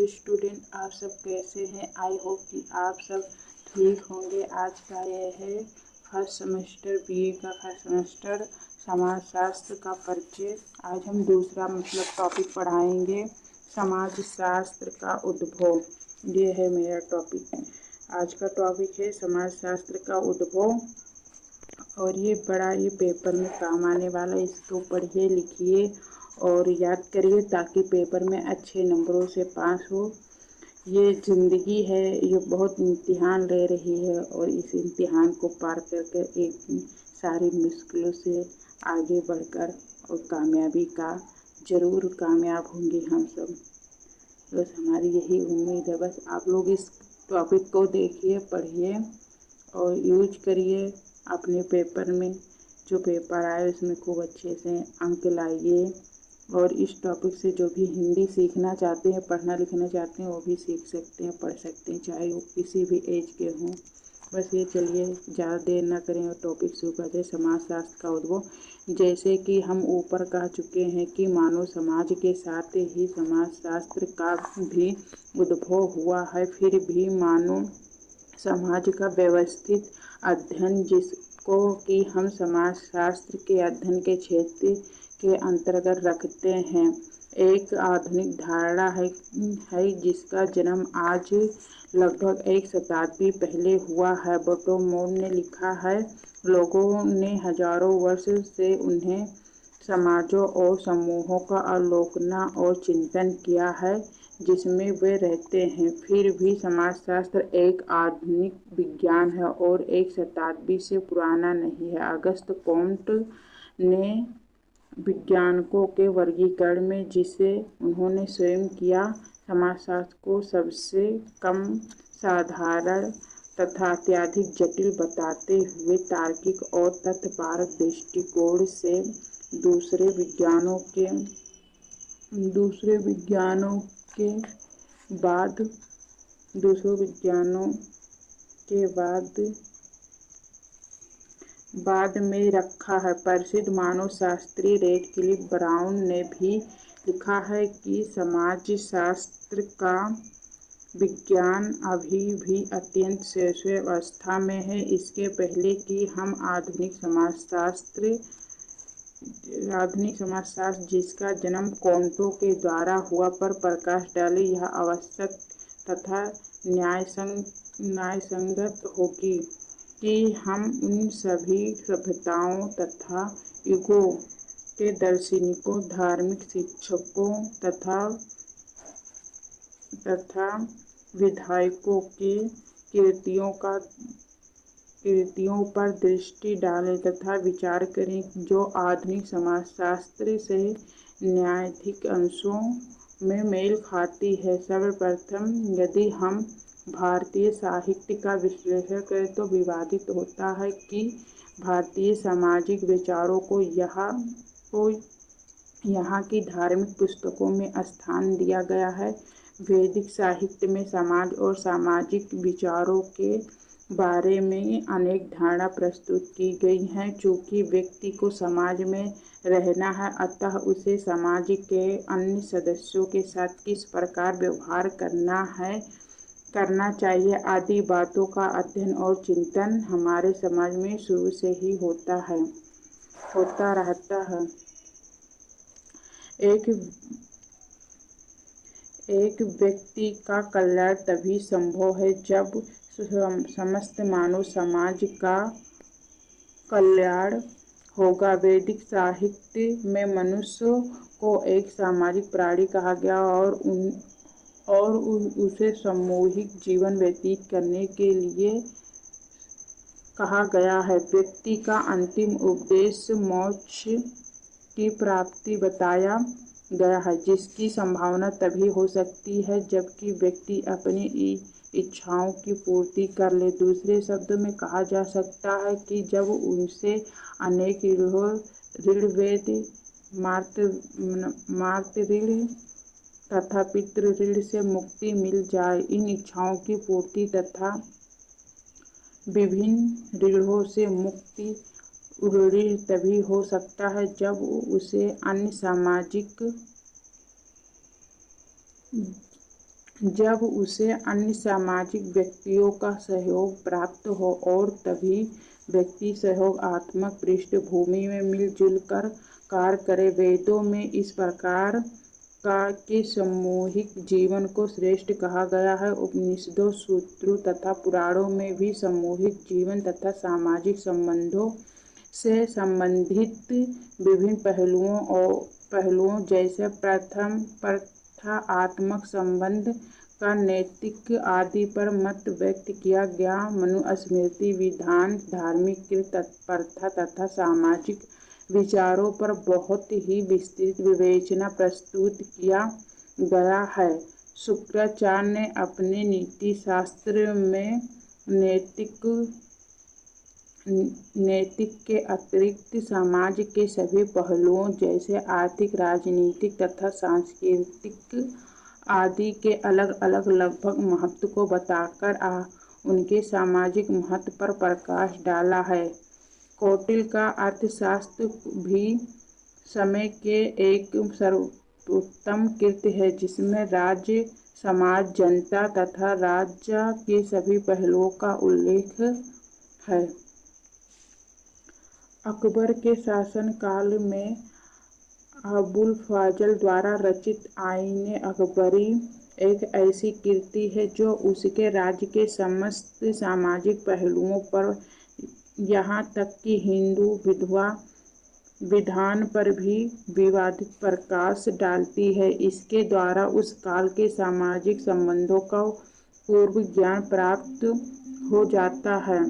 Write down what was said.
Hello student, आप सब कैसे हैं। आई होप कि आप सब ठीक होंगे। आज का ये है फर्स्ट सेमेस्टर बीए का फर्स्ट सेमेस्टर समाजशास्त्र का परिचय। आज हम दूसरा टॉपिक पढ़ाएंगे, समाज शास्त्र का उद्भव। ये है मेरा टॉपिक। आज का टॉपिक है समाजशास्त्र का उद्भव और ये पेपर में काम आने वाला है। इसको पढ़िए, लिखिए और याद करिए ताकि पेपर में अच्छे नंबरों से पास हो। ये ज़िंदगी है, ये बहुत इम्तिहान ले रही है और इस इम्तिहान को पार कर एक सारी मुश्किलों से आगे बढ़कर और कामयाबी का ज़रूर कामयाब होंगे हम सब। बस हमारी यही उम्मीद है। बस आप लोग इस टॉपिक को देखिए, पढ़िए और यूज करिए अपने पेपर में। जो पेपर आए उसमें खूब अच्छे से अंक लाइए और इस टॉपिक से जो भी हिंदी सीखना चाहते हैं, पढ़ना लिखना चाहते हैं, वो भी सीख सकते हैं, पढ़ सकते हैं, चाहे वो किसी भी एज के हों। बस ये चलिए ज़्यादा देर ना करें और टॉपिक शुरू करते हैं। समाजशास्त्र का उद्भव। जैसे कि हम ऊपर कह चुके हैं कि मानव समाज के साथ ही समाजशास्त्र का भी उद्भव हुआ है। फिर भी मानव समाज का व्यवस्थित अध्ययन, जिसको कि हम समाजशास्त्र के अध्ययन के क्षेत्र के अंतर्गत रखते हैं, एक आधुनिक धारणा है जिसका जन्म आज लगभग एक शताब्दी पहले हुआ है। बर्टोमोर ने लिखा है, लोगों ने हजारों वर्ष से उन्हें समाजों और समूहों का अवलोकन और चिंतन किया है जिसमें वे रहते हैं। फिर भी समाजशास्त्र एक आधुनिक विज्ञान है और एक शताब्दी से पुराना नहीं है। अगस्त कॉम्ट ने विज्ञानकों के वर्गीकरण में, जिसे उन्होंने स्वयं किया, समाजशास्त्र को सबसे कम साधारण तथा अत्यधिक जटिल बताते हुए तार्किक और तथ्यपरक दृष्टिकोण से दूसरे विज्ञानों के बाद में रखा है। प्रसिद्ध मानवशास्त्री रेडक्लिफ ब्राउन ने भी लिखा है कि समाजशास्त्र का विज्ञान अभी भी अत्यंत शैशवावस्था में है। इसके पहले कि हम आधुनिक समाजशास्त्र जिसका जन्म कॉम्टो के द्वारा हुआ पर प्रकाश डाले, यह आवश्यक तथा न्यायसंगत होगी कि हम उन सभी सभ्यताओं तथा युगों के दार्शनिकों, धार्मिक शिक्षकों तथा विधायकों की कृतियों पर दृष्टि डालें तथा विचार करें जो आधुनिक समाजशास्त्र से न्यायाधिक अंशों में मेल खाती है। सर्वप्रथम यदि हम भारतीय साहित्य का विश्लेषण करें तो विवादित होता है कि भारतीय सामाजिक विचारों को यहाँ की धार्मिक पुस्तकों में स्थान दिया गया है। वैदिक साहित्य में समाज और सामाजिक विचारों के बारे में अनेक धारणा प्रस्तुत की गई हैं। चूँकि व्यक्ति को समाज में रहना है, अतः उसे समाज के अन्य सदस्यों के साथ किस प्रकार व्यवहार करना चाहिए आदि बातों का अध्ययन और चिंतन हमारे समाज में शुरू से ही होता रहता है। एक व्यक्ति का कल्याण तभी संभव है जब समस्त मानव समाज का कल्याण होगा। वैदिक साहित्य में मनुष्य को एक सामाजिक प्राणी कहा गया और उसे सामूहिक जीवन व्यतीत करने के लिए कहा गया है। व्यक्ति का अंतिम उद्देश्य मोक्ष की प्राप्ति बताया गया है, जिसकी संभावना तभी हो सकती है जबकि व्यक्ति अपनी इच्छाओं की पूर्ति कर ले। दूसरे शब्दों में कहा जा सकता है कि जब उनसे अनेक ऋग्वेद, मातृऋण तथा पितृऋण से मुक्ति मिल जाए। इन इच्छाओं की पूर्ति तथा विभिन्न ऋणों से मुक्ति तभी हो सकता है जब उसे अन्य सामाजिक जब उसे अन्य सामाजिक व्यक्तियों का सहयोग प्राप्त हो और तभी व्यक्ति सहयोगात्मक पृष्ठभूमि में मिलजुल कर कार्य करे। वेदों में इस प्रकार के सामूहिक जीवन को श्रेष्ठ कहा गया है। उपनिषदों, सूत्रों तथा पुराणों में भी सामूहिक जीवन तथा सामाजिक संबंधों से संबंधित विभिन्न पहलुओं जैसे प्रथात्मक संबंध का नैतिक आदि पर मत व्यक्त किया गया। मनुस्मृति विधान, धार्मिक तत्परता तथा सामाजिक विचारों पर बहुत ही विस्तृत विवेचना प्रस्तुत किया गया है। शुक्राचार्य ने अपने नीति शास्त्र में नैतिक के अतिरिक्त समाज के सभी पहलुओं जैसे आर्थिक, राजनीतिक तथा सांस्कृतिक आदि के अलग अलग लगभग महत्व को बताकर उनके सामाजिक महत्व पर प्रकाश डाला है। कौटिल्य का अर्थशास्त्र भी समय के एक सर्वोत्तम कृत्य है जिसमें राज्य, समाज, जनता तथा राज्य के सभी पहलुओं का उल्लेख है। अकबर के शासनकाल में अबुल फजल द्वारा रचित आईन अकबरी एक ऐसी कृति है जो उसके राज्य के समस्त सामाजिक पहलुओं पर, यहाँ तक कि हिंदू विधवा विधान पर भी विवादित प्रकाश डालती है। इसके द्वारा उस काल के सामाजिक संबंधों का पूर्व ज्ञान प्राप्त हो जाता है।